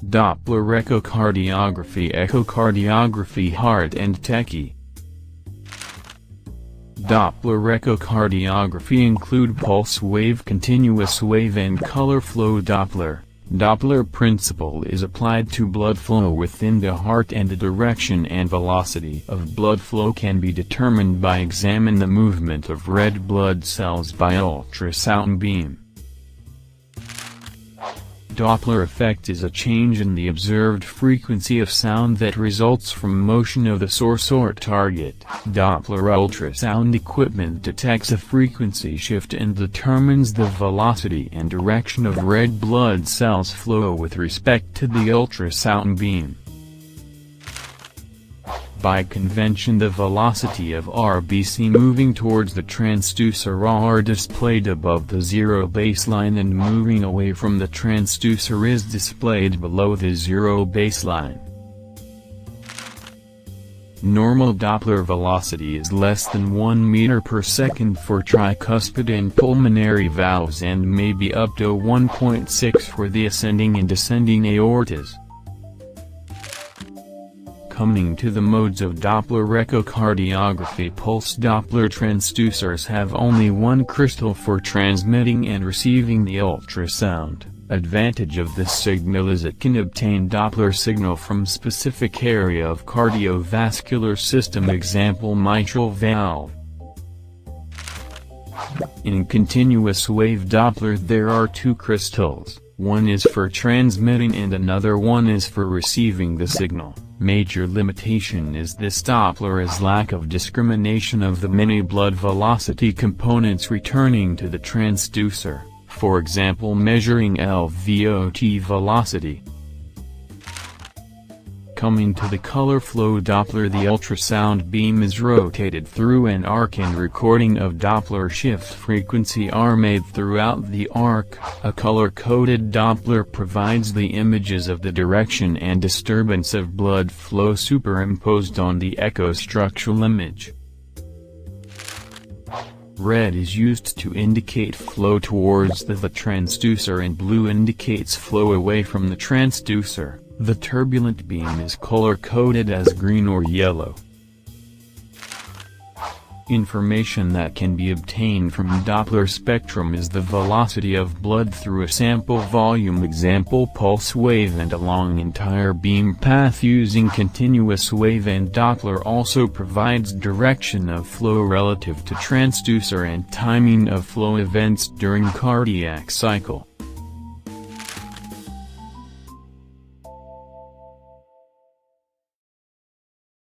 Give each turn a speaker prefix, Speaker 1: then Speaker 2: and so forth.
Speaker 1: Doppler echocardiography, echocardiography, Heart&Techy. Doppler echocardiography include pulse wave, continuous wave and color flow Doppler. Doppler principle is applied to blood flow within the heart, and the direction and velocity of blood flow can be determined by examining the movement of red blood cells by ultrasound beam. Doppler effect is a change in the observed frequency of sound that results from motion of the source or target. Doppler ultrasound equipment detects a frequency shift and determines the velocity and direction of red blood cells flow with respect to the ultrasound beam. By convention, the velocity of RBC moving towards the transducer are displayed above the zero baseline, and moving away from the transducer is displayed below the zero baseline. Normal Doppler velocity is less than 1 meter per second for tricuspid and pulmonary valves, and may be up to 1.6 for the ascending and descending aortas. Coming to the modes of Doppler echocardiography, pulse Doppler transducers have only one crystal for transmitting and receiving the ultrasound. Advantage of this signal is it can obtain Doppler signal from specific area of cardiovascular system, example mitral valve. In continuous wave Doppler there are two crystals, one is for transmitting and another one is for receiving the signal. Major limitation is this Doppler is lack of discrimination of the many blood velocity components returning to the transducer, for example measuring LVOT velocity. Coming to the color flow Doppler, the ultrasound beam is rotated through an arc and recording of Doppler shift frequency are made throughout the arc. A color-coded Doppler provides the images of the direction and disturbance of blood flow superimposed on the echo structural image. Red is used to indicate flow towards the transducer and blue indicates flow away from the transducer. The turbulent beam is color-coded as green or yellow. Information that can be obtained from Doppler spectrum is the velocity of blood through a sample volume, example pulse wave, and along entire beam path using continuous wave, and Doppler also provides direction of flow relative to transducer and timing of flow events during cardiac cycle.